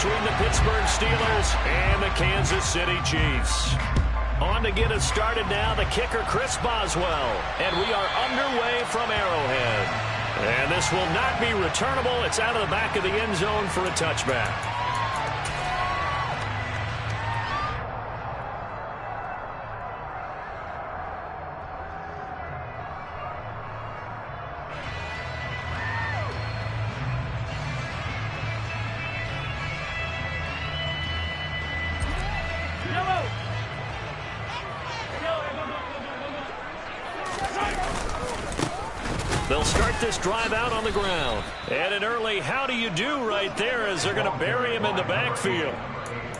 between the Pittsburgh Steelers and the Kansas City Chiefs. On to get us started now, the kicker, Chris Boswell. And we are underway from Arrowhead. And this will not be returnable. It's out of the back of the end zone for a touchback. They'll start this drive out on the ground. And an early how do you do right there as they're going to bury him in the backfield.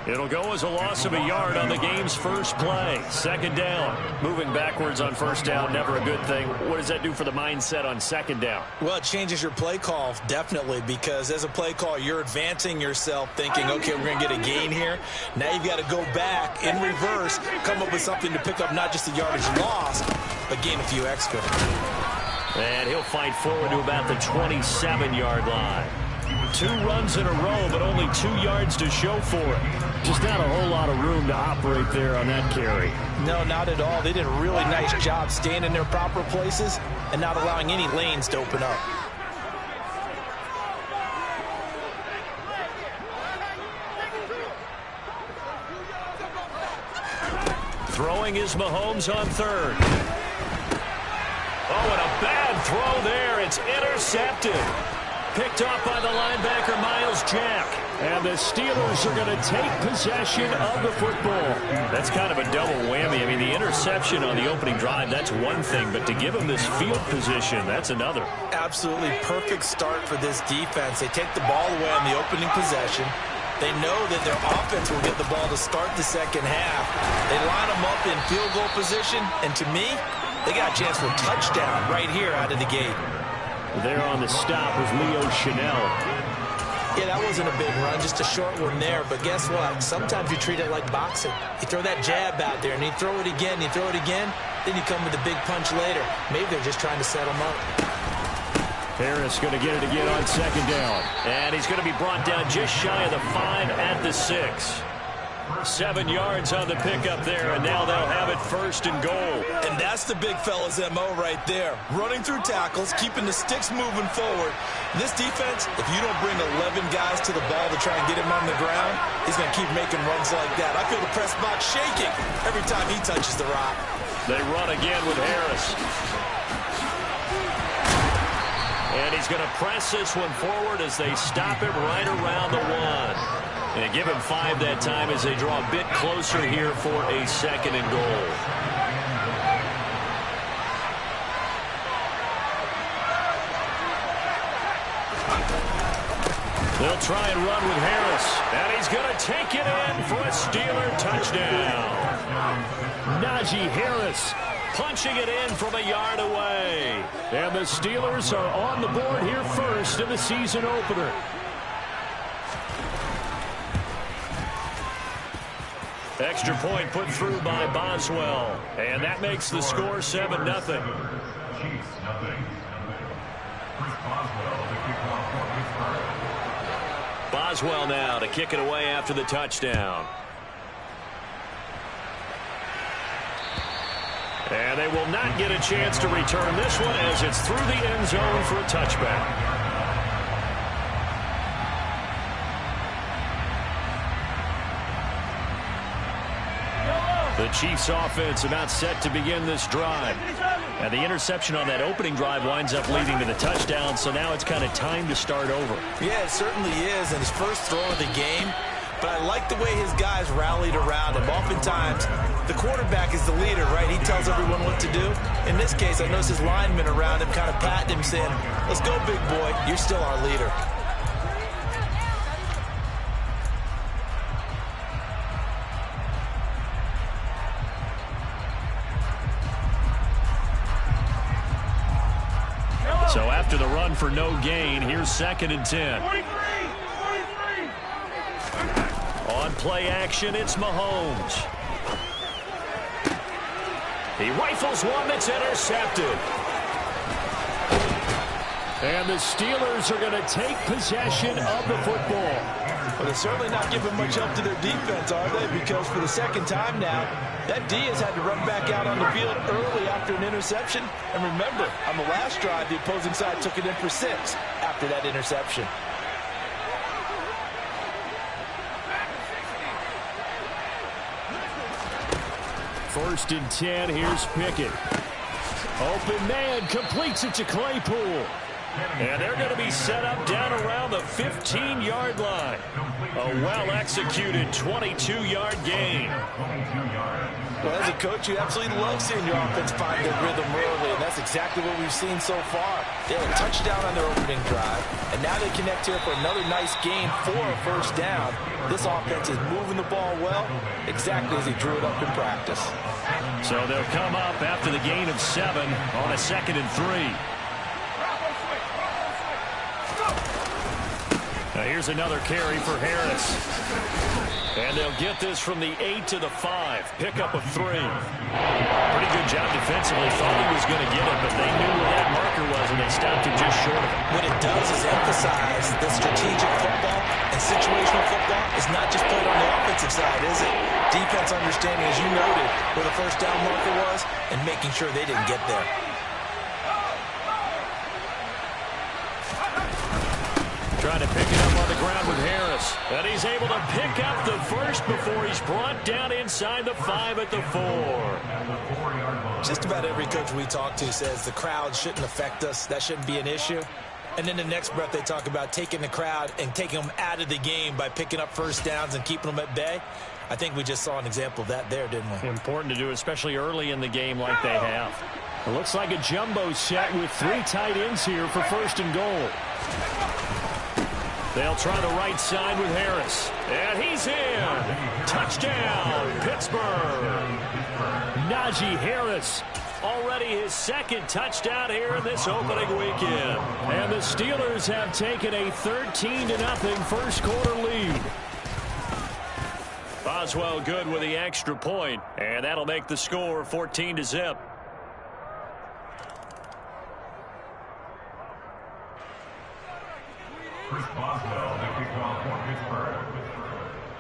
It'll go as a loss of a yard on the game's first play. Second down. Moving backwards on first down, never a good thing. What does that do for the mindset on second down? Well, it changes your play call, definitely, because as a play call, you're advancing yourself thinking, okay, we're going to get a gain here. Now you've got to go back in reverse, come up with something to pick up not just the yardage lost, but gain a few extra. And he'll fight forward to about the 27-yard line. 2 runs in a row, but only 2 yards to show for it. Just not a whole lot of room to operate there on that carry. No, not at all. They did a really nice job staying in their proper places and not allowing any lanes to open up. Throwing is Mahomes on third. Oh, and a bad throw there. It's intercepted. Picked off by the linebacker, Miles Jack. And the Steelers are going to take possession of the football. That's kind of a double whammy. I mean, the interception on the opening drive, that's one thing. But to give them this field position, that's another. Absolutely perfect start for this defense. They take the ball away on the opening possession. They know that their offense will get the ball to start the second half. They line them up in field goal position. And to me, they got a chance for a touchdown right here out of the gate. There on the stop was Leo Chanel. Yeah, that wasn't a big run, just a short one there. But guess what? Sometimes you treat it like boxing. You throw that jab out there, and you throw it again, then you come with a big punch later. Maybe they're just trying to set them up. Harris going to get it again on second down. And he's going to be brought down just shy of the 5 at the 6. 7 yards on the pickup there, and now they'll have it first and goal. And that's the big fella's MO right there. Running through tackles, keeping the sticks moving forward. This defense, if you don't bring 11 guys to the ball to try and get him on the ground, he's going to keep making runs like that. I feel the press box shaking every time he touches the rock. They run again with Harris. And he's going to press this one forward as they stop it right around the 1. And give him 5 that time as they draw a bit closer here for a second and goal. They'll try and run with Harris. And he's going to take it in for a Steeler touchdown. Najee Harris punching it in from a yard away. And the Steelers are on the board here first in the season opener. Extra point put through by Boswell. And that makes the score 7-0. Boswell now to kick it away after the touchdown. And they will not get a chance to return this one as it's through the end zone for a touchback. The Chiefs offense about set to begin this drive. And the interception on that opening drive winds up leading to the touchdown, so now it's kind of time to start over. Yeah, it certainly is, and his first throw of the game. But I like the way his guys rallied around him. Oftentimes, the quarterback is the leader, right? He tells everyone what to do. In this case, I noticed his linemen around him kind of patting him, saying, "Let's go, big boy. You're still our leader." So after the run for no gain, here's 2nd and 10. On play action, it's Mahomes. He rifles one that's intercepted. And the Steelers are going to take possession of the football. Well, they're certainly not giving much help to their defense, are they? Because for the second time now, that D has had to run back out on the field early after an interception. And remember, on the last drive, the opposing side took it in for 6 after that interception. First and 10, here's Pickett. Open man, completes it to Claypool. And they're going to be set up down around the 15-yard line. A well-executed 22-yard gain. Well, as a coach, you absolutely love seeing your offense find their rhythm early, and that's exactly what we've seen so far. They had a touchdown on their opening drive, and now they connect here for another nice gain for a first down. This offense is moving the ball well, exactly as he drew it up in practice. So they'll come up after the gain of 7 on a 2nd and 3. Now here's another carry for Harris. And they'll get this from the 8 to the 5. Pickup of 3. Pretty good job defensively. Thought he was going to get it, but they knew where that marker was, and they stopped him just short of it. What it does is emphasize that strategic football and situational football is not just played on the offensive side, is it? Defense understanding, as you noted, where the first down marker was and making sure they didn't get there. Trying to pick it up on the ground with Harris. And he's able to pick up the first before he's brought down inside the 5 at the 4. Just about every coach we talk to says the crowd shouldn't affect us. That shouldn't be an issue. And then the next breath they talk about taking the crowd and taking them out of the game by picking up first downs and keeping them at bay. I think we just saw an example of that there, didn't we? Important to do, especially early in the game like they have. It looks like a jumbo set with 3 tight ends here for 1st and goal. They'll try the right side with Harris. And he's in. Touchdown, Pittsburgh. Najee Harris, already his 2nd touchdown here in this opening weekend. And the Steelers have taken a 13-0 first quarter lead. Boswell good with the extra point, and that'll make the score 14-0.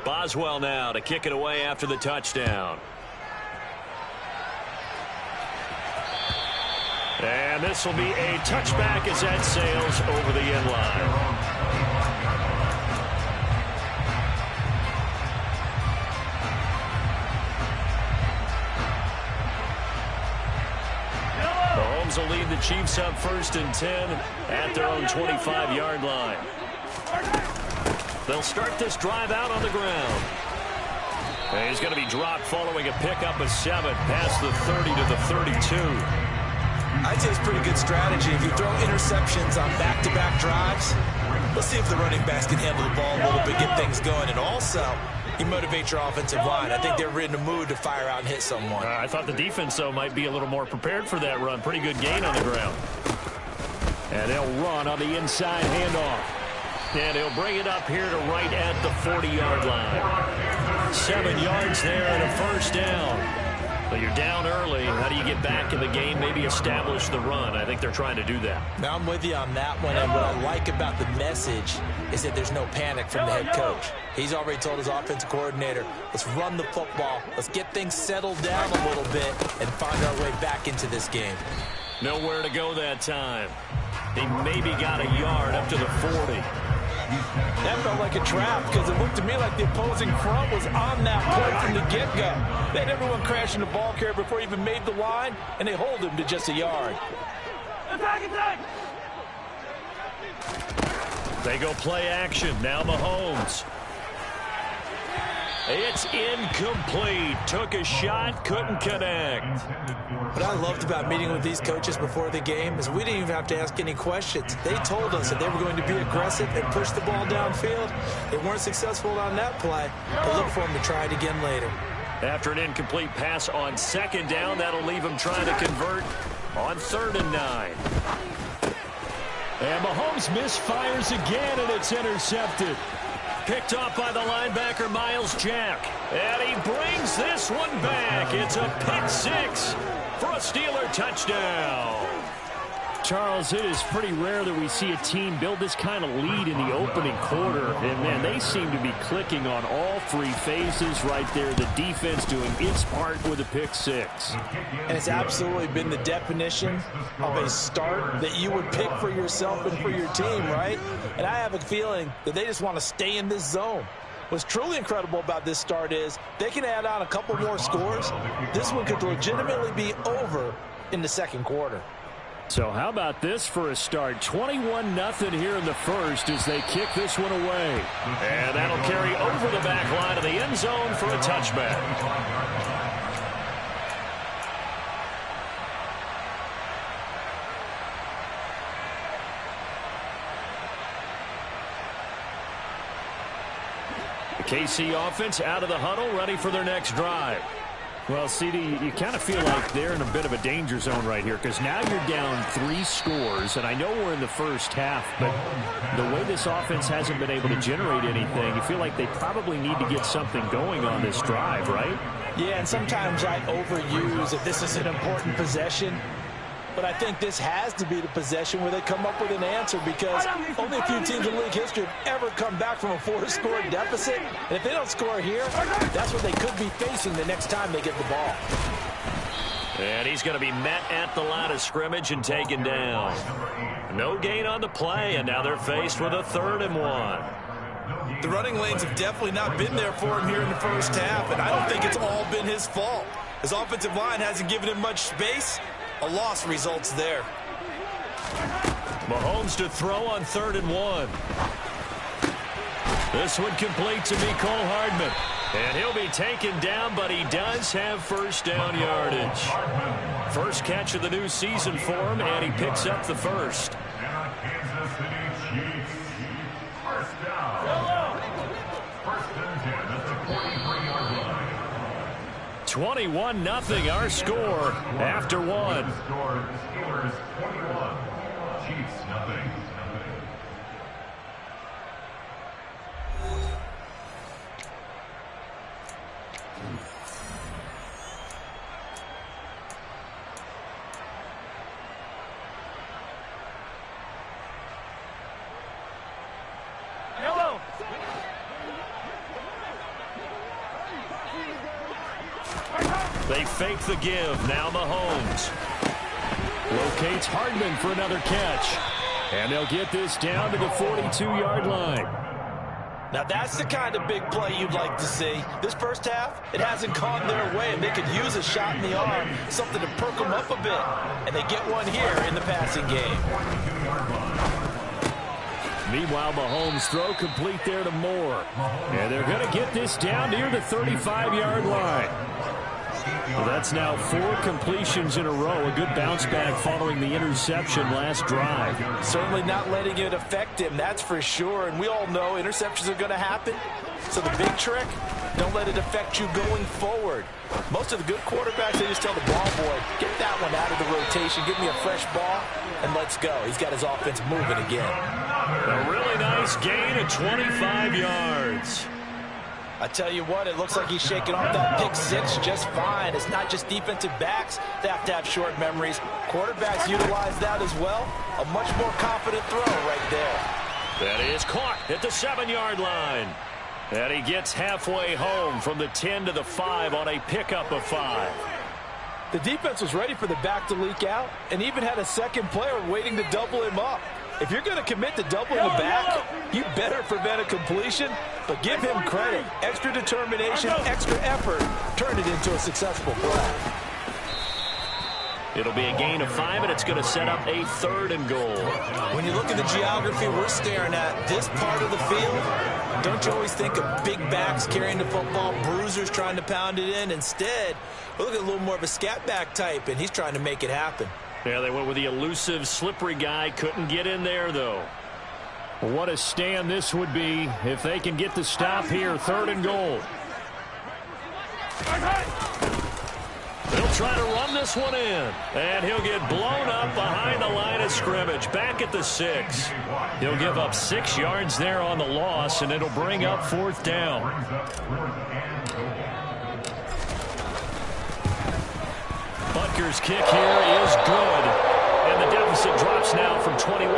Boswell now to kick it away after the touchdown. And this will be a touchback as that sails over the end line. Mahomes will lead the Chiefs up 1st and 10 at their own 25-yard line. They'll start this drive out on the ground. And he's going to be dropped following a pickup of 7 past the 30 to the 32. I'd say it's pretty good strategy. If you throw interceptions on back-to-back drives, let's see if the running backs can handle the ball a little bit, get things going. And also, you motivate your offensive line. I think they're in the mood to fire out and hit someone. I thought the defense, though, might be a little more prepared for that run. Pretty good gain on the ground. And they'll run on the inside handoff. And he'll bring it up here to right at the 40-yard line. 7 yards there and a first down. But you're down early. How do you get back in the game, maybe establish the run? I think they're trying to do that. Now, I'm with you on that one, and what I like about the message is that there's no panic from the head coach. He's already told his offensive coordinator, let's run the football, let's get things settled down a little bit, and find our way back into this game. Nowhere to go that time. He maybe got a yard up to the 40. That felt like a trap because it looked to me like the opposing front was on that play from the get-go. They had everyone crashing the ball carrier before he even made the line, and they hold him to just a yard. They go play action. Now Mahomes. It's incomplete. Took a shot, couldn't connect. What I loved about meeting with these coaches before the game is we didn't even have to ask any questions. They told us that they were going to be aggressive and push the ball downfield. They weren't successful on that play, but look for them to try it again later. After an incomplete pass on 2nd down, that'll leave them trying to convert on 3rd and 9. And Mahomes misfires again, and it's intercepted. Picked off by the linebacker, Miles Jack. And he brings this one back. It's a pick 6 for a Steeler touchdown. Charles, it is pretty rare that we see a team build this kind of lead in the opening quarter. And, man, they seem to be clicking on all three phases right there. The defense doing its part with a pick six. And it's absolutely been the definition of a start that you would pick for yourself and for your team, right? And I have a feeling that they just want to stay in this zone. What's truly incredible about this start is they can add on a couple more scores. This one could legitimately be over in the second quarter. So how about this for a start? 21-0 here in the first as they kick this one away. And that'll carry over the back line of the end zone for a touchback. The KC offense out of the huddle, ready for their next drive. Well, CD, you kind of feel like they're in a bit of a danger zone right here because now you're down 3 scores, and I know we're in the first half, but the way this offense hasn't been able to generate anything, you feel like they probably need to get something going on this drive, right? Yeah, and sometimes I overuse if this is an important possession. But I think this has to be the possession where they come up with an answer because only a few teams in league history have ever come back from a 4-score deficit. And if they don't score here, that's what they could be facing the next time they get the ball. And he's going to be met at the line of scrimmage and taken down. No gain on the play, and now they're faced with a 3rd and 1. The running lanes have definitely not been there for him here in the first half, and I don't think it's all been his fault. His offensive line hasn't given him much space. A loss results there. Mahomes to throw on 3rd and 1. This one complete to Mecole Hardman. And he'll be taken down, but he does have first down yardage. First catch of the new season for him, and he picks up the first. 21-0 our score after 1. They fake the give. Now Mahomes locates Hardman for another catch. And they'll get this down to the 42-yard line. Now that's the kind of big play you'd like to see. This first half, it hasn't gone their way, and they could use a shot in the arm, something to perk them up a bit. And they get one here in the passing game. Meanwhile, Mahomes' throw complete there to Moore. And they're going to get this down near the 35-yard line. Well, that's now 4 completions in a row. A good bounce back following the interception last drive. Certainly not letting it affect him, that's for sure. And we all know interceptions are going to happen. So the big trick, don't let it affect you going forward. Most of the good quarterbacks, they just tell the ball boy, get that one out of the rotation, give me a fresh ball, and let's go. He's got his offense moving again. A really nice gain of 25 yards. I tell you what, it looks like he's shaking off that pick six just fine. It's not just defensive backs that have to have short memories. Quarterbacks utilize that as well. A much more confident throw right there. That is caught at the 7-yard line. And he gets halfway home from the 10 to the 5 on a pickup of 5. The defense was ready for the back to leak out and even had a second player waiting to double him up. If you're going to commit to doubling the back, you better prevent a completion, but give him credit. Extra determination, extra effort, turned it into a successful play. It'll be a gain of 5, and it's going to set up a 3rd and goal. When you look at the geography we're staring at, this part of the field, don't you always think of big backs carrying the football, bruisers trying to pound it in? Instead, we look at a little more of a scat back type, and he's trying to make it happen. Yeah, they went with the elusive, slippery guy. Couldn't get in there, though. What a stand this would be if they can get the stop here. 3rd and goal. They'll try to run this one in. And he'll get blown up behind the line of scrimmage. Back at the 6. He'll give up 6 yards there on the loss, and it'll bring up 4th down. Butker's kick here is good. And the deficit drops offense now from 21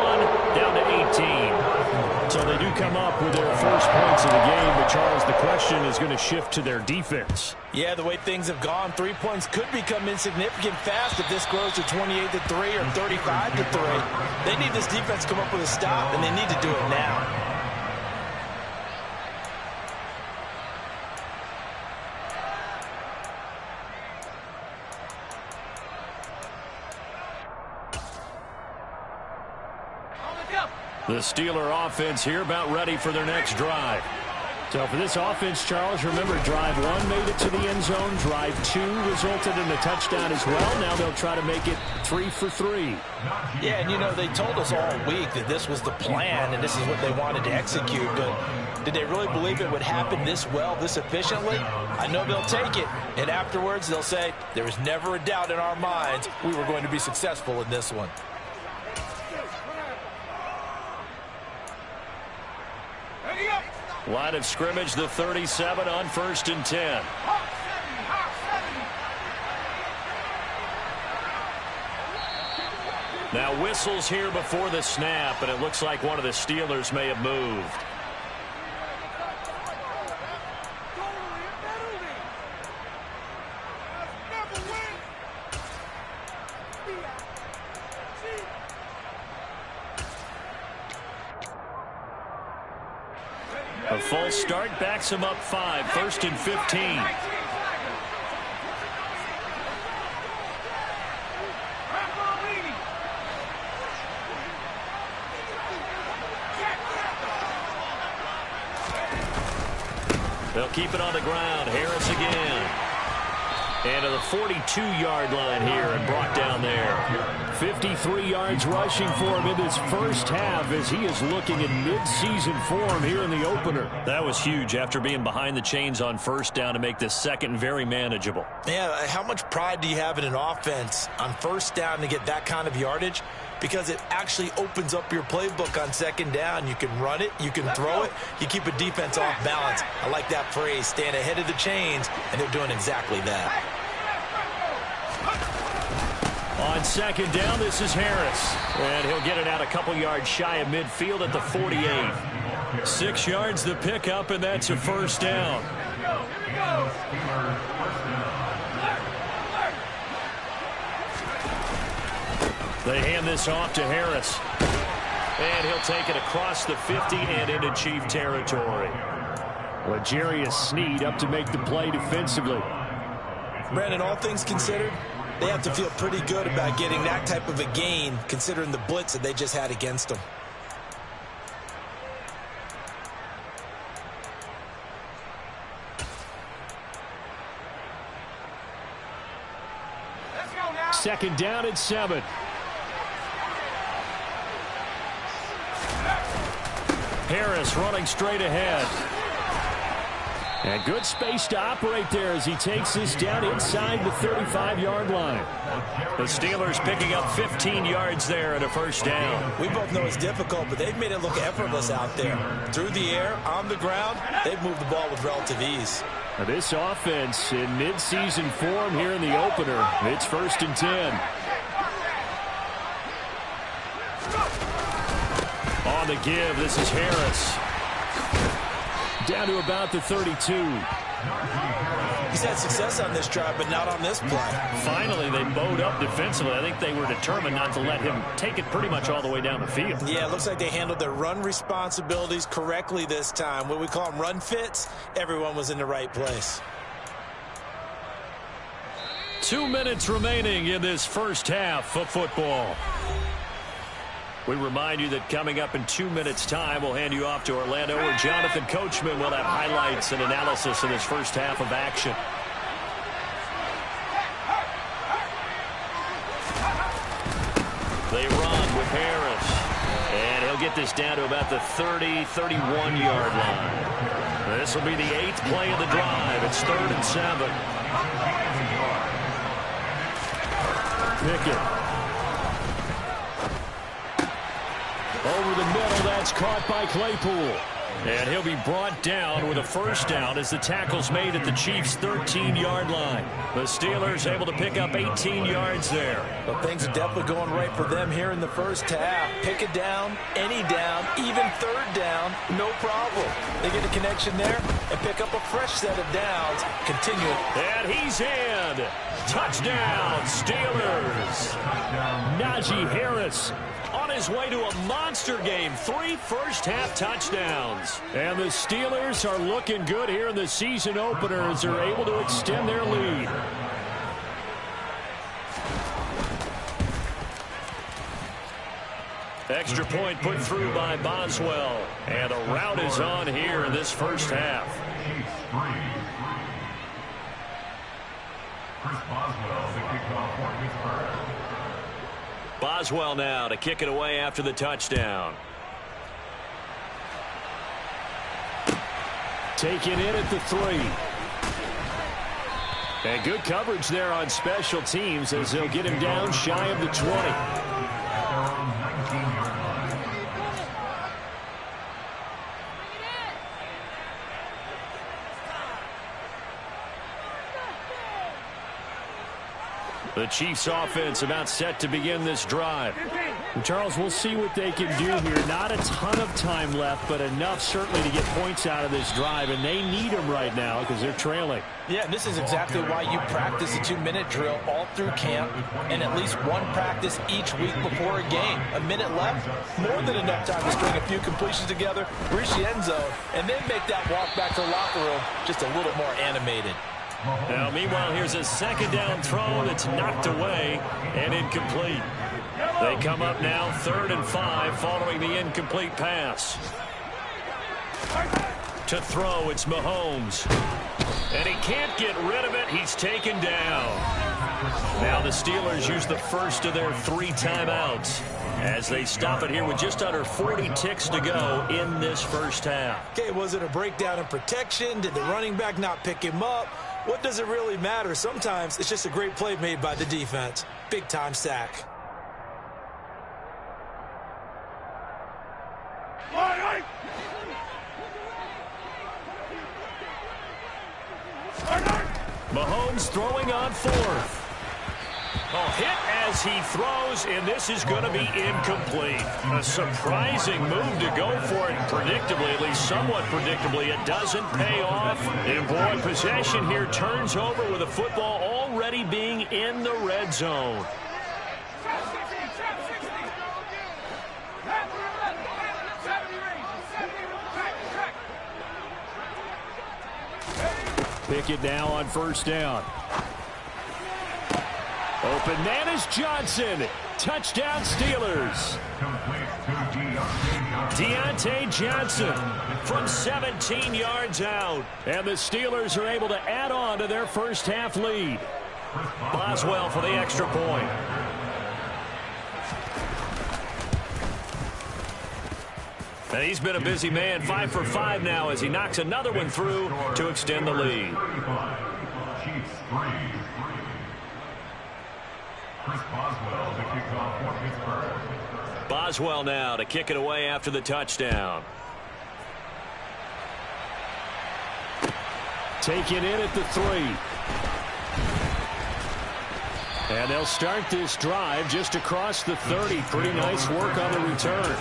down to 18. So they do come up with their first points of the game, but Charles, the question is going to shift to their defense. Yeah, the way things have gone, 3 points could become insignificant fast if this grows to 28-3 or 35-3. They need this defense to come up with a stop, and they need to do it now. The Steeler offense here about ready for their next drive. So for this offense, Charles, remember drive 1 made it to the end zone. Drive 2 resulted in a touchdown as well. Now they'll try to make it 3 for 3. Yeah, and you know, they told us all week that this was the plan and this is what they wanted to execute. But did they really believe it would happen this well, this efficiently? I know they'll take it. And afterwards, they'll say, there was never a doubt in our minds we were going to be successful in this one. Line of scrimmage, the 37 on 1st and 10. Now whistles here before the snap, and it looks like one of the Steelers may have moved. A false start backs him up 5, 1st and 15. They'll keep it on the ground. Harris again. And to the 42-yard line here and brought down there. 53 yards rushing for him in this first half as he is looking in mid-season form here in the opener. That was huge after being behind the chains on 1st down to make this second very manageable. Yeah, how much pride do you have in an offense on 1st down to get that kind of yardage? Because it actually opens up your playbook on 2nd down. You can run it, you can throw it, you keep a defense off balance. I like that phrase, stand ahead of the chains, and they're doing exactly that. On 2nd down, this is Harris. And he'll get it out a couple yards shy of midfield at the 48. 6 yards the pickup, and that's a 1st down. They hand this off to Harris. And he'll take it across the 50 and into Chief territory. L'Jarius Sneed up to make the play defensively. Brandon, all things considered, they have to feel pretty good about getting that type of a gain considering the blitz that they just had against them. Let's go now. 2nd down and 7. Harris running straight ahead. And good space to operate there as he takes this down inside the 35-yard line. The Steelers picking up 15 yards there and a 1st down. We both know it's difficult, but they've made it look effortless out there. Through the air, on the ground, they've moved the ball with relative ease. Now this offense in mid-season form here in the opener. It's 1st and 10. On the give, this is Harris. Down to about the 32. He's had success on this drive, but not on this play. Finally, they bowed up defensively. I think they were determined not to let him take it pretty much all the way down the field. Yeah, it looks like they handled their run responsibilities correctly this time. What we call them run fits, everyone was in the right place. 2 minutes remaining in this first half of football. We remind you that coming up in 2 minutes' time, we'll hand you off to Orlando, where Jonathan Coachman will have highlights and analysis in this first half of action. They run with Harris. And he'll get this down to about the 30, 31-yard line. This will be the 8th play of the drive. It's 3rd and 7. Pickett. Over the middle, that's caught by Claypool. And he'll be brought down with a first down as the tackle's made at the Chiefs' 13-yard line. The Steelers able to pick up 18 yards there. Well, things are definitely going right for them here in the first half. Pick a down, any down, even third down, no problem. They get a connection there and pick up a fresh set of downs. Continue. And he's in. Touchdown, Steelers. Najee Harris on his way to a monster game. 3 first-half touchdowns. And the Steelers are looking good here in the season opener as they're able to extend their lead. Extra point put through by Boswell. And a rout is on here in this first half. Boswell now to kick it away after the touchdown. Taken in at the 3. And good coverage there on special teams as they'll get him down shy of the 20. The Chiefs offense about set to begin this drive. And Charles, we'll see what they can do here. Not a ton of time left, but enough certainly to get points out of this drive, and they need them right now because they're trailing. Yeah, this is exactly why you practice a 2-minute drill all through camp and at least one practice each week before a game. A minute left, more than enough time to string a few completions together, reach the end zone, and then make that walk back to the locker room just a little more animated. Now, meanwhile, here's a second down throw that's knocked away and incomplete. They come up now 3rd and 5 following the incomplete pass. To throw, it's Mahomes. And he can't get rid of it. He's taken down. Now the Steelers use the first of their 3 timeouts as they stop it here with just under 40 ticks to go in this first half. Okay, was it a breakdown in protection? Did the running back not pick him up? What does it really matter? Sometimes it's just a great play made by the defense. Big-time sack. Mahomes throwing on 4th. Oh, hit as he throws, and this is going to be incomplete. A surprising move to go for it predictably, at least somewhat predictably. It doesn't pay off. And boy, possession here turns over with the football already being in the red zone. Pickett now on first down. Open man is Johnson. Touchdown Steelers. Deontay Johnson from 17 yards out. And the Steelers are able to add on to their first half lead. Boswell for the extra point. And he's been a busy man, 5 for 5 now as he knocks another one through to extend the lead. Boswell now to kick it away after the touchdown. Taken in at the 3. And they'll start this drive just across the 30. Pretty nice work on the return.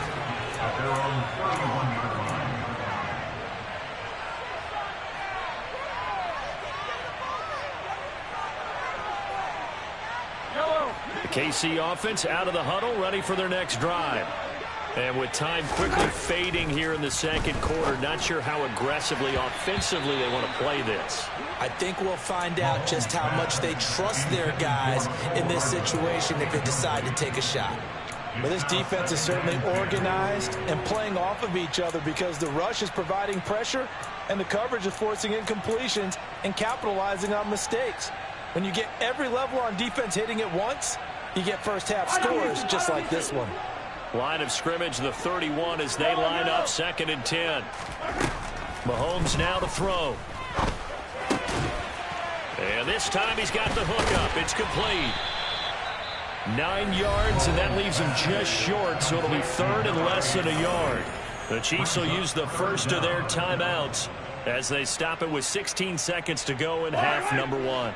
The KC offense out of the huddle, ready for their next drive. And with time quickly fading here in the second quarter, not sure how aggressively, offensively they want to play this. I think we'll find out just how much they trust their guys in this situation if they decide to take a shot. But this defense is certainly organized and playing off of each other because the rush is providing pressure and the coverage is forcing incompletions and capitalizing on mistakes. When you get every level on defense hitting at once, you get first half scores just like this one. Line of scrimmage, the 31 as they line up 2nd and 10. Mahomes now to throw. And this time he's got the hook up. It's complete. 9 yards, and that leaves him just short, so it'll be 3rd and less than a yard. The Chiefs will use the first of their timeouts as they stop it with 16 seconds to go in half number 1.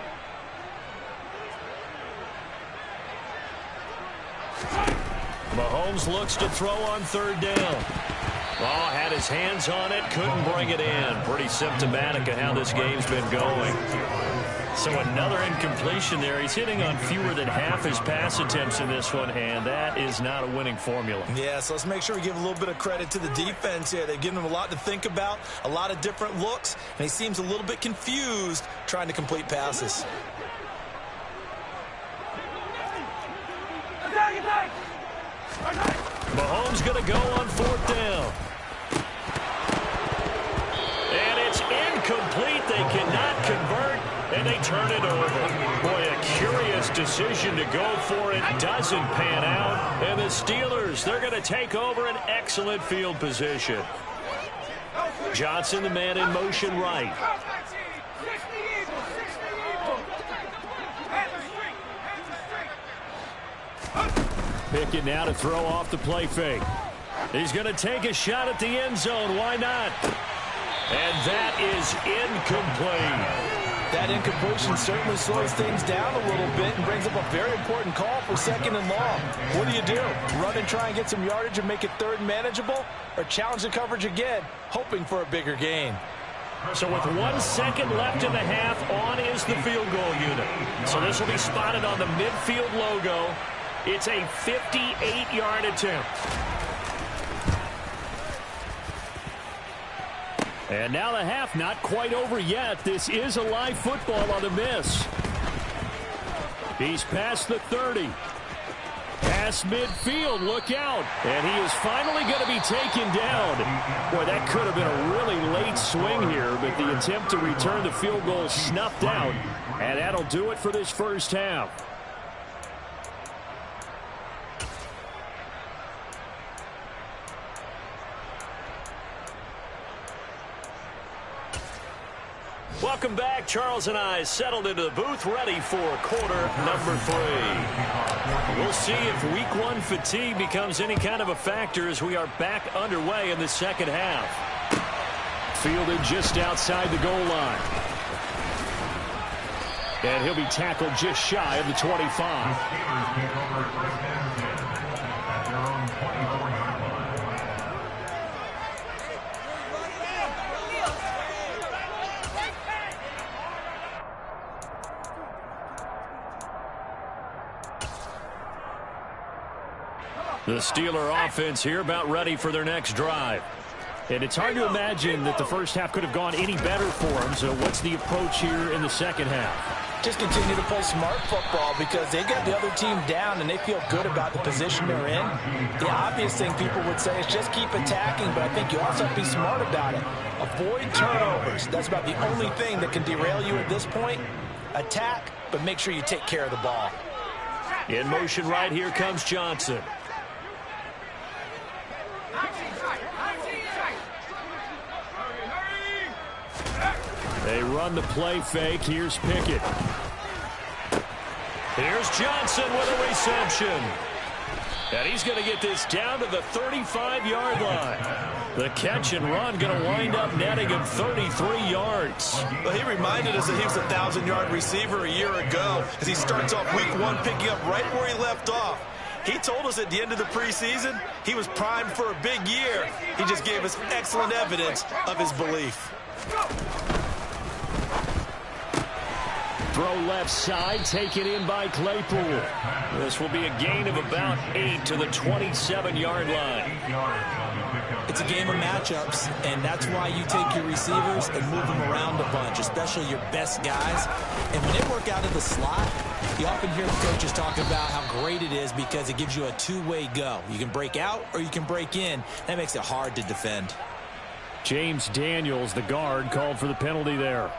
Mahomes looks to throw on 3rd down. Oh, had his hands on it, couldn't bring it in. Pretty symptomatic of how this game's been going. So another incompletion there. He's hitting on fewer than half his pass attempts in this one, and that is not a winning formula. Yeah, so let's make sure we give a little bit of credit to the defense here. They've given him a lot to think about, a lot of different looks, and he seems a little bit confused trying to complete passes. Mahomes going to go on 4th down. And it's incomplete. They cannot convert, and they turn it over. Boy, a curious decision to go for it. Doesn't pan out. And the Steelers, they're going to take over an excellent field position. Johnson, the man in motion right. Pickett now to throw off the play fake. He's going to take a shot at the end zone. Why not? And that is incomplete. That incompletion certainly slows things down a little bit and brings up a very important call for 2nd and long. What do? Run and try and get some yardage and make it 3rd and manageable? Or challenge the coverage again, hoping for a bigger gain? So with 1 second left in the half, on is the field goal unit. So this will be spotted on the midfield logo. It's a 58-yard attempt. And now the half not quite over yet. This is a live football on the miss. He's past the 30. Past midfield, look out. And he is finally going to be taken down. Boy, that could have been a really late swing here, but the attempt to return the field goal snuffed out. And that'll do it for this first half. Welcome back. Charles and I settled into the booth, ready for quarter number 3. We'll see if week 1 fatigue becomes any kind of a factor as we are back underway in the second half. Fielded just outside the goal line. And he'll be tackled just shy of the 25. The Steeler offense here about ready for their next drive. And it's hard to imagine that the first half could have gone any better for them. So what's the approach here in the second half? Just continue to play smart football because they got the other team down and they feel good about the position they're in. The obvious thing people would say is just keep attacking, but I think you also have to be smart about it. Avoid turnovers. That's about the only thing that can derail you at this point. Attack, but make sure you take care of the ball. In motion right, here comes Johnson. They run the play fake. Here's Pickett. Here's Johnson with a reception. And he's going to get this down to the 35-yard line. The catch and run going to wind up netting him 33 yards. Well, he reminded us that he was a 1,000-yard receiver a year ago as he starts off week 1 picking up right where he left off. He told us at the end of the preseason he was primed for a big year. He just gave us excellent evidence of his belief. Throw left side, taken in by Claypool. This will be a gain of about 8 to the 27-yard line. It's a game of matchups, and that's why you take your receivers and move them around a bunch, especially your best guys. And when they work out in the slot, you often hear the coaches talking about how great it is because it gives you a two-way go. You can break out or you can break in. That makes it hard to defend. James Daniels, the guard, called for the penalty there.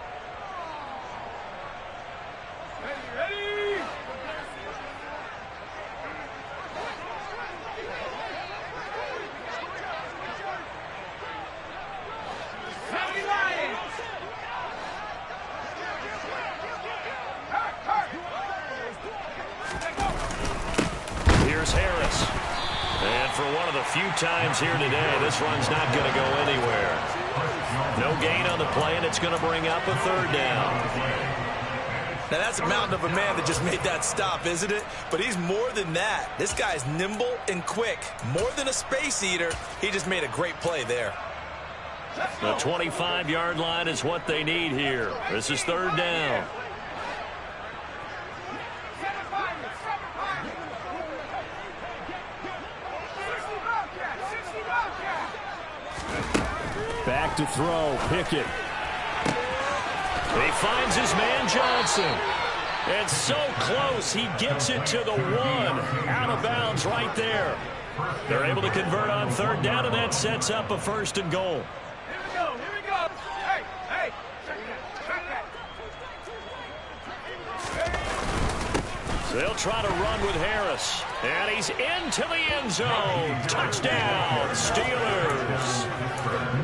few times here today. This run's not going to go anywhere. No gain on the play, and it's going to bring up a third down. Now, that's a mountain of a man that just made that stop, isn't it? But he's more than that. This guy's nimble and quick. More than a space eater. He just made a great play there. The 25-yard line is what they need here. This is third down. Back to throw. Pickett. He finds his man Johnson. And so close, he gets it to the 1. Out of bounds right there. They're able to convert on third down, and that sets up a 1st and goal. Here we go. Hey. So they'll try to run with Harris. And he's into the end zone. Touchdown, Steelers.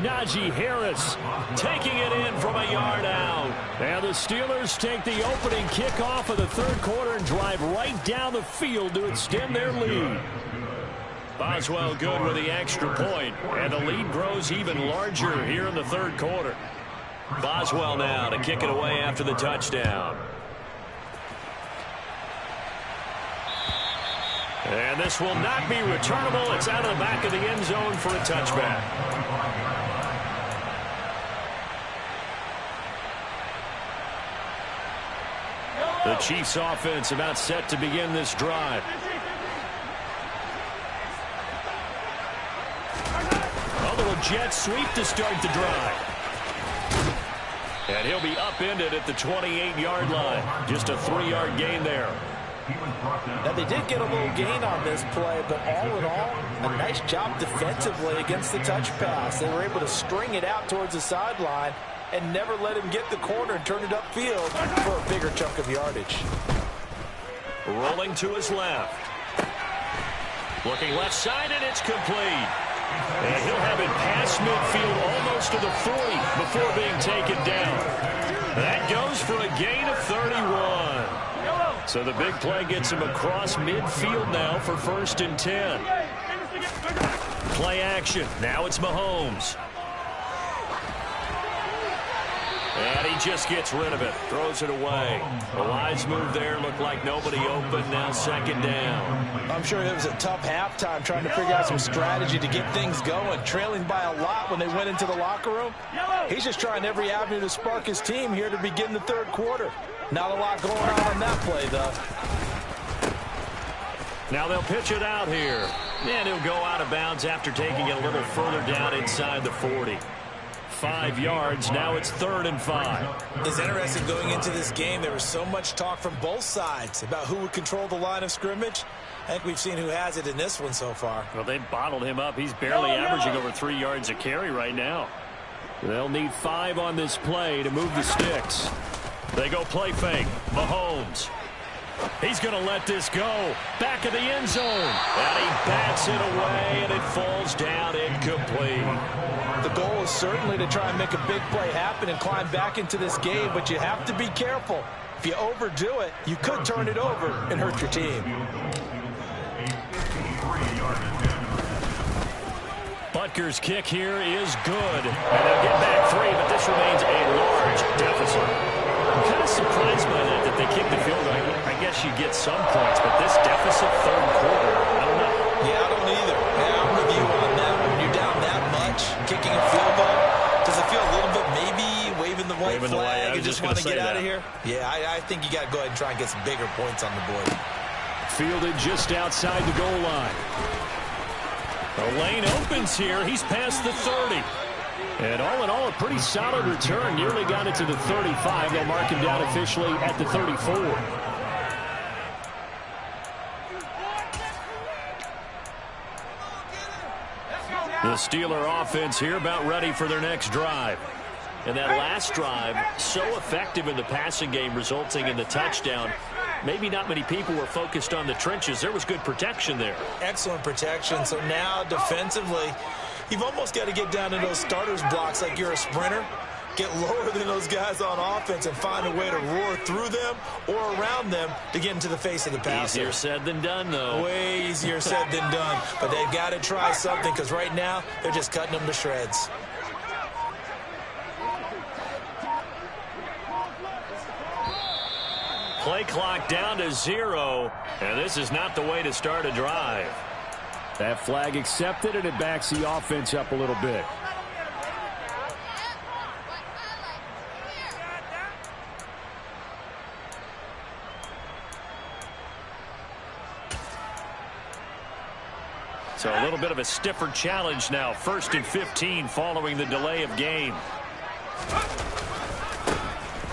Najee Harris taking it in from a yard out. And the Steelers take the opening kickoff of the third quarter and drive right down the field to extend their lead. Boswell good with the extra point, and the lead grows even larger here in the third quarter. Boswell now to kick it away after the touchdown. And this will not be returnable. It's out of the back of the end zone for a touchback. The Chiefs offense about set to begin this drive. A little jet sweep to start the drive. And he'll be upended at the 28-yard line. Just a 3-yard gain there. Now, they did get a little gain on this play, but all in all, a nice job defensively against the touch pass. They were able to string it out towards the sideline and never let him get the corner and turn it upfield for a bigger chunk of yardage. Rolling to his left. Looking left side, and it's complete. And he'll have it past midfield almost to the 40 before being taken down. That goes for a gain of 31. So the big play gets him across midfield now for 1st and 10. Play action. Now it's Mahomes. And he just gets rid of it. Throws it away. The wise move there. Looked like nobody open. Now 2nd down. I'm sure it was a tough halftime trying to figure out some strategy to get things going. Trailing by a lot when they went into the locker room. He's just trying every avenue to spark his team here to begin the third quarter. Not a lot going on that play, though. Now they'll pitch it out here. And he'll go out of bounds after taking it a little further down inside the 40. 5 yards. Now it's 3rd and 5. It's interesting going into this game. There was so much talk from both sides about who would control the line of scrimmage. I think we've seen who has it in this one so far. Well, they bottled him up. He's barely averaging over 3 yards a carry right now. They'll need 5 on this play to move the sticks. They go play fake. Mahomes. He's going to let this go. Back of the end zone. And he bats it away, and it falls down incomplete. The goal is certainly to try and make a big play happen and climb back into this game, but you have to be careful. If you overdo it, you could turn it over and hurt your team. Butker's kick here is good. And they'll get back 3, but this remains a large deficit. I'm kind of surprised by that they kicked the field goal. I guess you get some points, but this deficit third quarter, I don't know. Yeah, I don't either. Yeah, I'm with you on that. When you're down that much, kicking a field goal, does it feel a little bit maybe waving the white flag and just want to get out of here? Yeah, I think you got to go ahead and try and get some bigger points on the board. Fielded just outside the goal line. The lane opens here. He's past the 30. And all in all, a pretty solid return. Nearly got it to the 35. They'll mark him down officially at the 34. The Steeler offense here about ready for their next drive. And that last drive, so effective in the passing game, resulting in the touchdown. Maybe not many people were focused on the trenches. There was good protection there. Excellent protection. So now defensively, you've almost got to get down to those starters blocks like you're a sprinter. Get lower than those guys on offense and find a way to roar through them or around them to get into the face of the passer. Easier said than done, though. Way easier said than done. But they've got to try something because right now they're just cutting them to shreds. Play clock down to 0, and this is not the way to start a drive. That flag accepted, and it backs the offense up a little bit. So a little bit of a stiffer challenge now. 1st and 15 following the delay of game.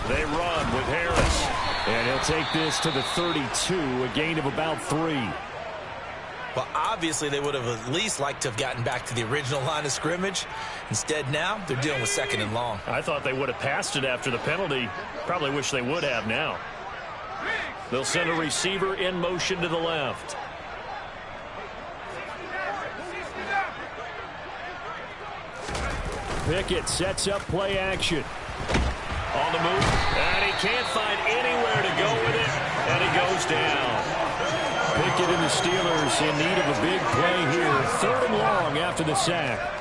They run with Harris. And he'll take this to the 32, a gain of about 3. Well, obviously they would have at least liked to have gotten back to the original line of scrimmage. Instead now they're dealing with 2nd and long. I thought they would have passed it after the penalty. Probably wish they would have now. They'll send a receiver in motion to the left. Pickett sets up play action. On the move, and he can't find anywhere to go with it, and he goes down. Pickett and the Steelers in need of a big play here. 3rd and long after the sack.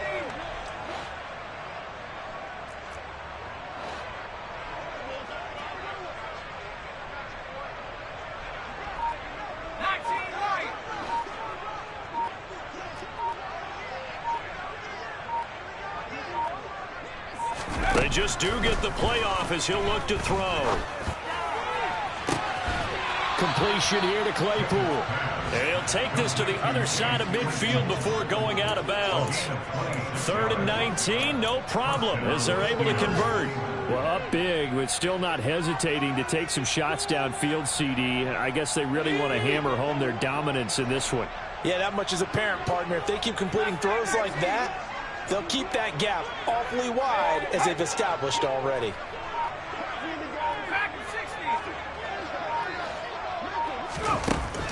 They just do get the playoff as he'll look to throw. Completion here to Claypool. And he'll take this to the other side of midfield before going out of bounds. 3rd and 19, no problem as they're able to convert. Well, up big, but still not hesitating to take some shots downfield, CD. I guess they really want to hammer home their dominance in this one. Yeah, that much is apparent, partner. If they keep completing throws like that, they'll keep that gap awfully wide as they've established already.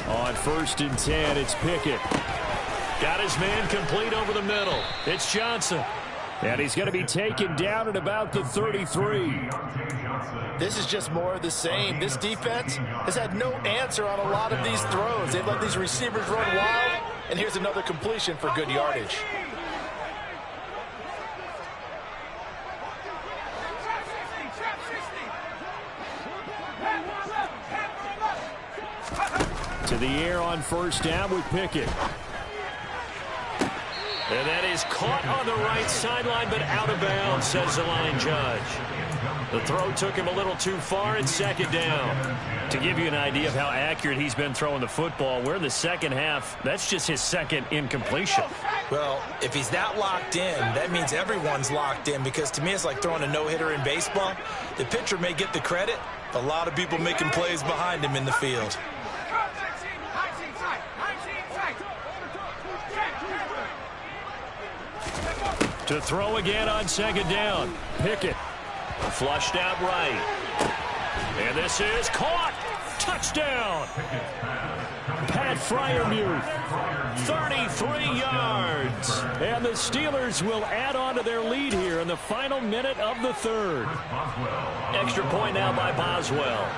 On 1st and 10, it's Pickett. Got his man complete over the middle. It's Johnson. And he's going to be taken down at about the 33. This is just more of the same. This defense has had no answer on a lot of these throws. They've let these receivers run wild, and here's another completion for good yardage. To the air on 1st down with Pickett. And that is caught on the right sideline, but out of bounds, says the line judge. The throw took him a little too far. It's 2nd down. To give you an idea of how accurate he's been throwing the football, we're in the 2nd half. That's just his 2nd incompletion. Well, if he's that locked in, that means everyone's locked in, because to me it's like throwing a no-hitter in baseball. The pitcher may get the credit. A lot of people making plays behind him in the field. To throw again on 2nd down. Pickett flushed out right. And this is caught. Touchdown. Pat Freiermuth, 33 yards. And the Steelers will add on to their lead here in the final minute of the 3rd. Extra point now by Boswell.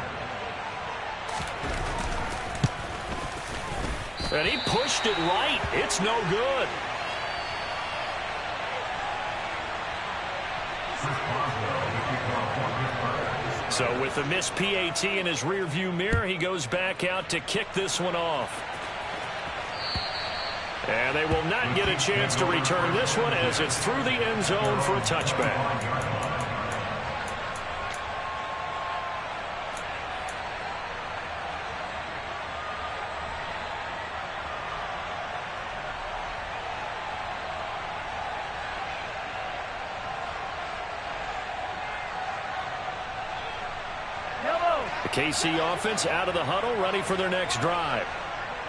And he pushed it right. It's no good. So with the missed PAT in his rearview mirror, he goes back out to kick this one off. And they will not get a chance to return this one as it's through the end zone for a touchback. The KC offense out of the huddle, ready for their next drive.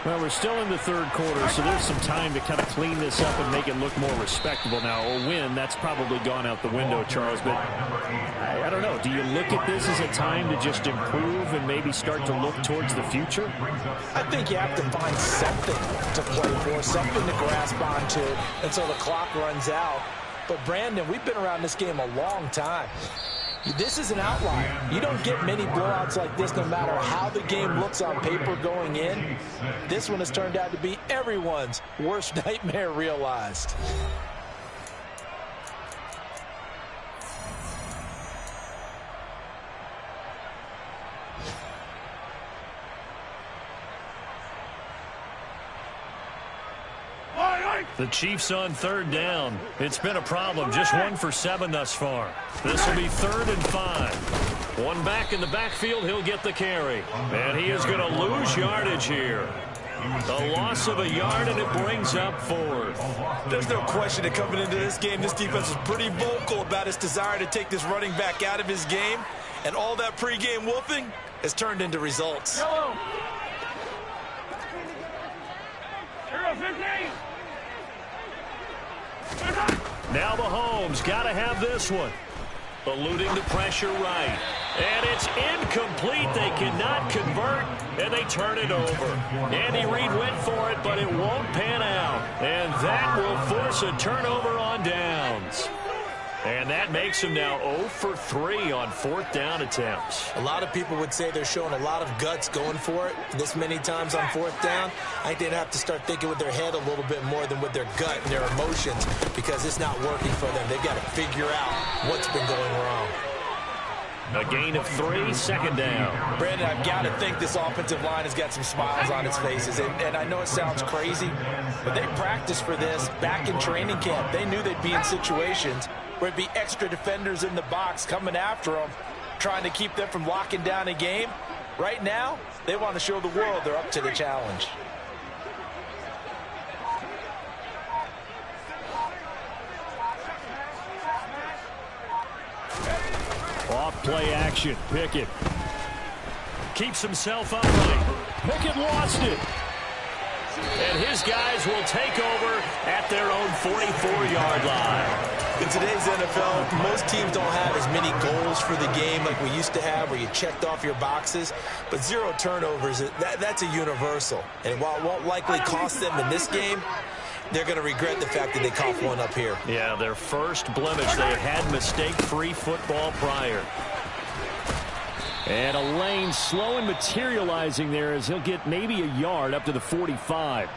Well, we're still in the 3rd quarter, so there's some time to kind of clean this up and make it look more respectable. Now, a win, that's probably gone out the window, Charles, but I don't know. Do you look at this as a time to just improve and maybe start to look towards the future? I think you have to find something to play for, something to grasp onto until the clock runs out. But, Brandon, we've been around this game a long time. This is an outlier. You don't get many blowouts like this no matter how the game looks on paper going in. This one has turned out to be everyone's worst nightmare realized. The Chiefs on third down. It's been a problem. Just 1 for 7 thus far. This will be 3rd and 5. One back in the backfield. He'll get the carry. And he is going to lose yardage here. The loss of a yard, and it brings up 4th. There's no question that coming into this game, this defense was pretty vocal about its desire to take this running back out of his game. And all that pregame wolfing has turned into results. Yellow. Hero 15. Now Mahomes got to have this one. Eluding the pressure right. And it's incomplete. They cannot convert, and they turn it over. Andy Reid went for it, but it won't pan out. And that will force a turnover on downs. And that makes him now 0 for 3 on 4th down attempts. A lot of people would say they're showing a lot of guts going for it this many times on 4th down. I think they'd have to start thinking with their head a little bit more than with their gut and their emotions, because it's not working for them. They've got to figure out what's been going wrong. A gain of 3, 2nd down. Brandon, I've got to think this offensive line has got some smiles on its faces. And I know it sounds crazy, but they practiced for this back in training camp. They knew they'd be in situations where it'd be extra defenders in the box coming after them, trying to keep them from locking down a game. Right now, they want to show the world they're up to the challenge. Off play action. Pickett keeps himself upright. Pickett lost it. And his guys will take over at their own 44-yard line. In today's NFL, most teams don't have as many goals for the game like we used to have, where you checked off your boxes. But 0 turnovers, that's a universal. And while it won't likely cost them in this game, they're going to regret the fact that they coughed one up here. Yeah, their first blemish. They had mistake-free football prior. And a lane slow and materializing there as he'll get maybe a yard up to the 45.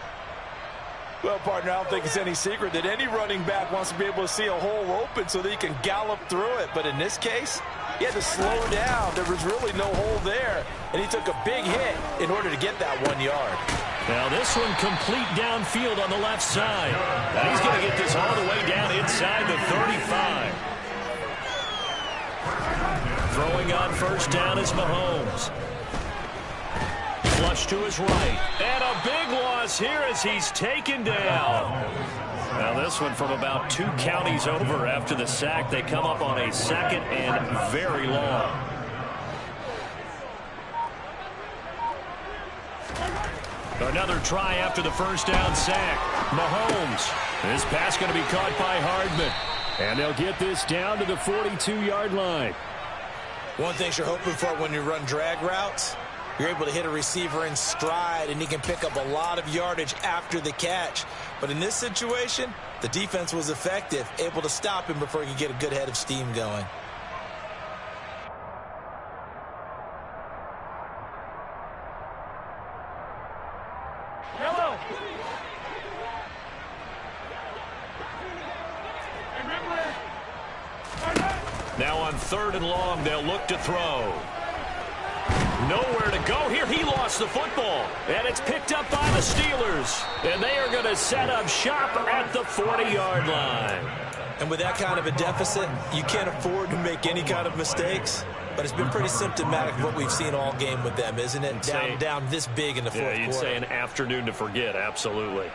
Well, partner, I don't think it's any secret that any running back wants to be able to see a hole open so that he can gallop through it. But in this case, he had to slow down. There was really no hole there, and he took a big hit in order to get that 1 yard. Now this one complete downfield on the left side. Now he's going to get this all the way down inside the 35. Throwing on first down is Mahomes. Flush to his right. And a big loss here as he's taken down. Now this one from about 2 counties over after the sack. They come up on a 2nd and very long. Another try after the first down sack. Mahomes. This pass going to be caught by Hardman. And they'll get this down to the 42-yard line. One thing you're hoping for when you run drag routes, you're able to hit a receiver in stride, and he can pick up a lot of yardage after the catch. But in this situation, the defense was effective, able to stop him before he could get a good head of steam going. Yellow. Now on 3rd and long, they'll look to throw. Nowhere to go here. He lost the football. And it's picked up by the Steelers. And they are going to set up shop at the 40-yard line. And with that kind of a deficit, you can't afford to make any kind of mistakes. But it's been pretty symptomatic of what we've seen all game with them, isn't it? Down this big in the fourth quarter. Yeah, you'd say an afternoon to forget. Absolutely.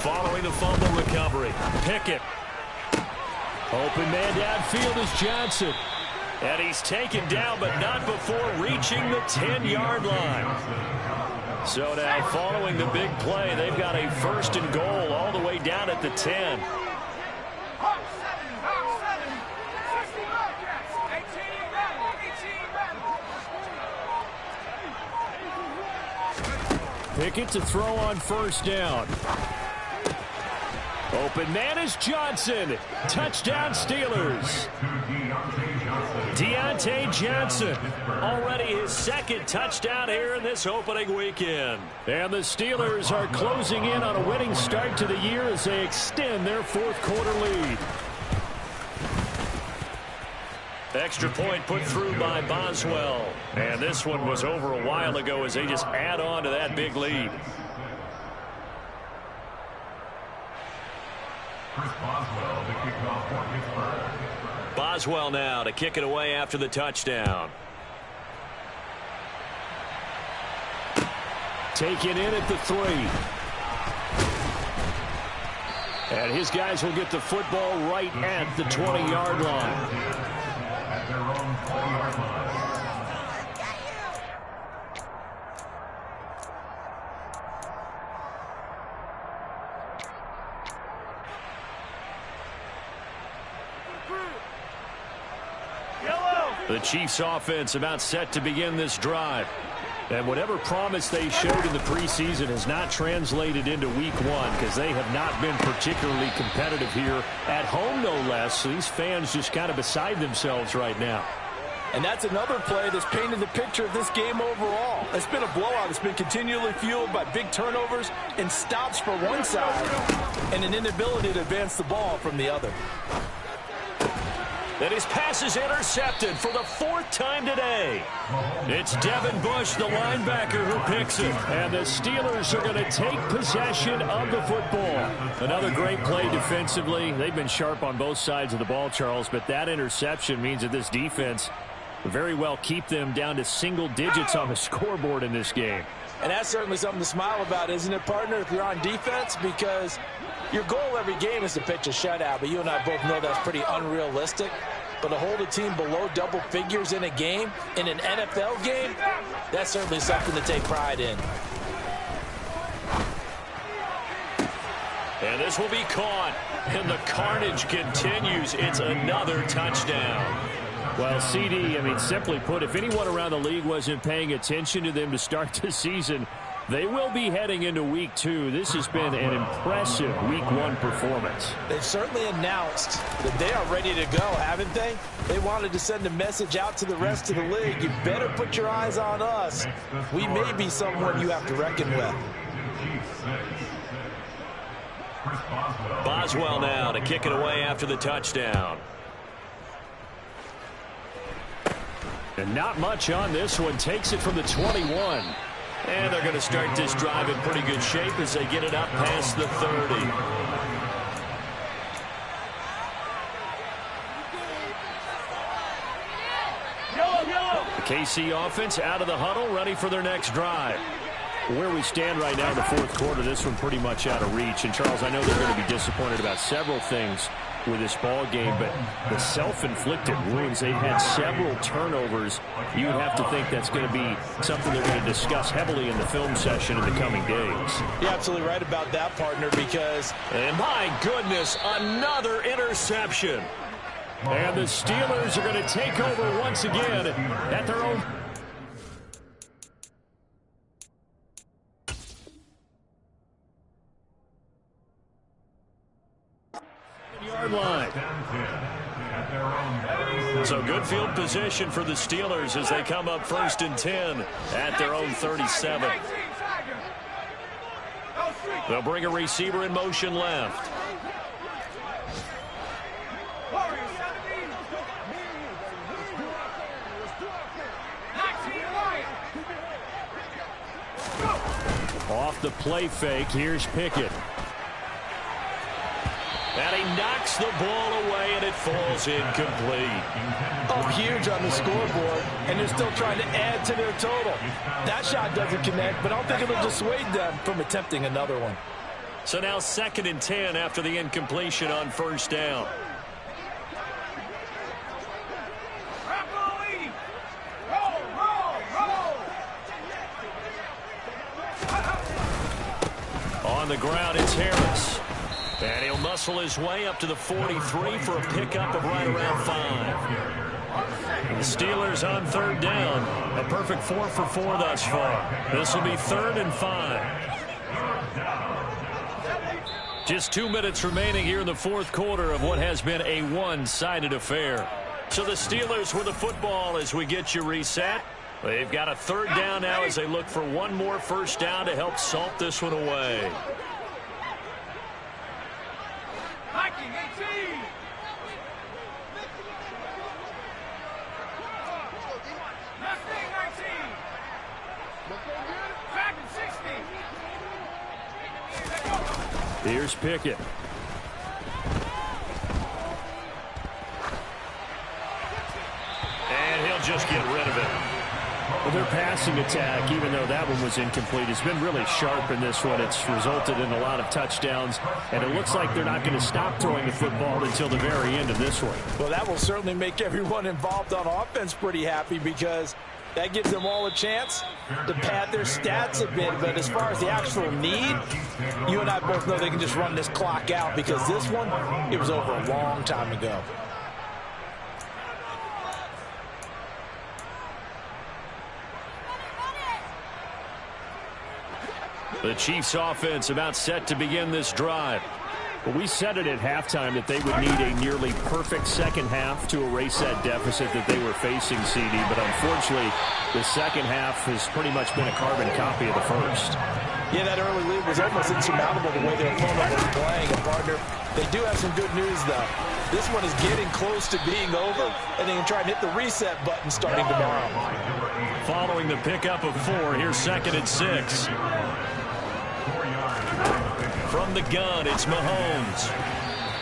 Following the fumble recovery, Pickett. Open man downfield is Johnson. And he's taken down, but not before reaching the 10-yard line. So now, following the big play, they've got a 1st and goal all the way down at the 10. Pickett to throw on 1st down. Open man is Johnson. Touchdown Steelers. Deontay Johnson. Already his 2nd touchdown here in this opening weekend. And the Steelers are closing in on a winning start to the year as they extend their 4th quarter lead. Extra point put through by Boswell. And this one was over a while ago as they just add on to that big lead. Boswell now to kick it away after the touchdown. Taken in at the 3. And his guys will get the football right at the 20-yard line. The Chiefs offense about set to begin this drive. And whatever promise they showed in the preseason has not translated into week 1 because they have not been particularly competitive here at home, no less. So these fans just kind of beside themselves right now. And that's another play that's painted the picture of this game overall. It's been a blowout. It's been continually fueled by big turnovers and stops for one side and an inability to advance the ball from the other. And his pass is intercepted for the 4th time today. It's Devin Bush, the linebacker, who picks it. And the Steelers are going to take possession of the football. Another great play defensively. They've been sharp on both sides of the ball, Charles, but that interception means that this defense will very well keep them down to single digits on the scoreboard in this game. And that's certainly something to smile about, isn't it, partner, if you're on defense? Because your goal every game is to pitch a shutout, but you and I both know that's pretty unrealistic. But to hold a team below double figures in a game, in an NFL game, that's certainly something to take pride in. And this will be caught. And the carnage continues. It's another touchdown. Well, CD, I mean, simply put, if anyone around the league wasn't paying attention to them to start the season, they will be heading into week 2. This has been an impressive week 1 performance. They've certainly announced that they are ready to go, haven't they? They wanted to send a message out to the rest of the league. You better put your eyes on us. We may be someone you have to reckon with. Boswell now to kick it away after the touchdown. And not much on this one. Takes it from the 21. And they're going to start this drive in pretty good shape as they get it up past the 30. The KC offense out of the huddle, ready for their next drive. Where we stand right now in the 4th quarter, this one pretty much out of reach. And, Charles, I know they're going to be disappointed about several things with this ball game, but the self-inflicted wounds, they've had several turnovers. You would have to think that's going to be something they're going to discuss heavily in the film session in the coming days. You're absolutely right about that, partner, because... And my goodness, another interception. And the Steelers are going to take over once again at their own... yard line. So good field position for the Steelers as they come up 1st and 10 at their own 37. They'll bring a receiver in motion left. Off the play fake, here's Pickett. And he knocks the ball away, and it falls incomplete. Oh, huge on the scoreboard, and they're still trying to add to their total. That shot doesn't connect, but I don't think it'll dissuade them from attempting another one. So now 2nd and 10 after the incompletion on 1st down. On the ground, it's Harris. And he'll muscle his way up to the 43 for a pickup of right around 5. The Steelers on third down. A perfect 4 for 4 thus far. This will be 3rd and 5. Just 2 minutes remaining here in the fourth quarter of what has been a one-sided affair. So the Steelers with the football as we get you reset. They've got a 3rd down now as they look for one more first down to help salt this one away. Viking 18. Mustang 19. Falcon 60. Here's Pickett. And he'll just get rid of it. Well, their passing attack, even though that one was incomplete, has been really sharp in this one. It's resulted in a lot of touchdowns, and it looks like they're not going to stop throwing the football until the very end of this one. Well, that will certainly make everyone involved on offense pretty happy because that gives them all a chance to pad their stats a bit. But as far as the actual need, you and I both know they can just run this clock out because this one, it was over a long time ago. The Chiefs offense about set to begin this drive. Well, we said it at halftime that they would need a nearly perfect second half to erase that deficit that they were facing, CD. But unfortunately, the second half has pretty much been a carbon copy of the first. Yeah, that early lead was almost insurmountable the way their opponent was playing. And, partner, they do have some good news, though. This one is getting close to being over, and they can try and hit the reset button starting tomorrow. Following the pickup of 4, here's 2nd and 6. From the gun, it's Mahomes.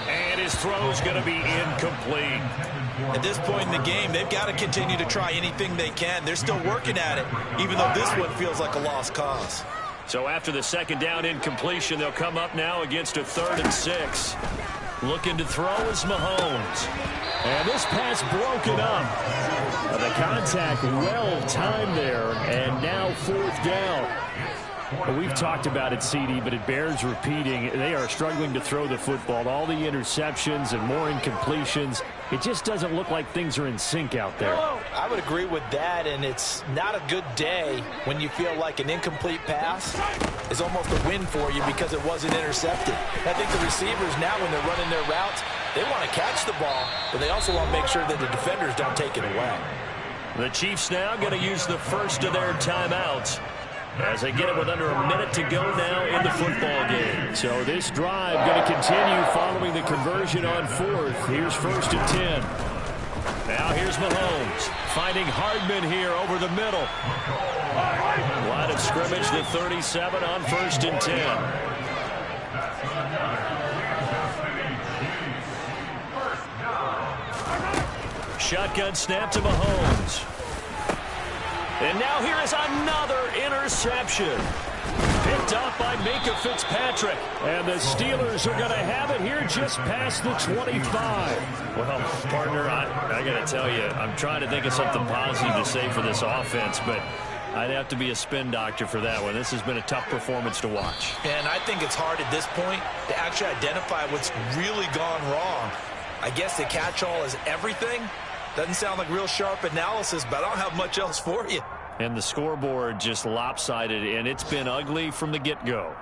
And his throw's going to be incomplete. At this point in the game, they've got to continue to try anything they can. They're still working at it, even though this one feels like a lost cause. So after the 2nd down incompletion, they'll come up now against a 3rd and 6. Looking to throw is Mahomes. And this pass broken up. The contact well timed there, and now 4th down. Well, we've talked about it, CD, but it bears repeating. They are struggling to throw the football. All the interceptions and more incompletions. It just doesn't look like things are in sync out there. I would agree with that, and it's not a good day when you feel like an incomplete pass is almost a win for you because it wasn't intercepted. I think the receivers now, when they're running their routes, they want to catch the ball, but they also want to make sure that the defenders don't take it away. The Chiefs now going to use the first of their timeouts as they get it with under a minute to go now in the football game. So this drive going to continue following the conversion on 4th. Here's 1st and 10. Now here's Mahomes finding Hardman here over the middle. Line of scrimmage, the 37 on 1st and 10. Shotgun snap to Mahomes. And now here is another interception. Picked up by Minka Fitzpatrick. And the Steelers are going to have it here just past the 25. Well, partner, I got to tell you, I'm trying to think of something positive to say for this offense, but I'd have to be a spin doctor for that one. This has been a tough performance to watch. And I think it's hard at this point to actually identify what's really gone wrong. I guess the catch-all is everything. Doesn't sound like real sharp analysis, but I don't have much else for you. And the scoreboard just lopsided, and it's been ugly from the get-go.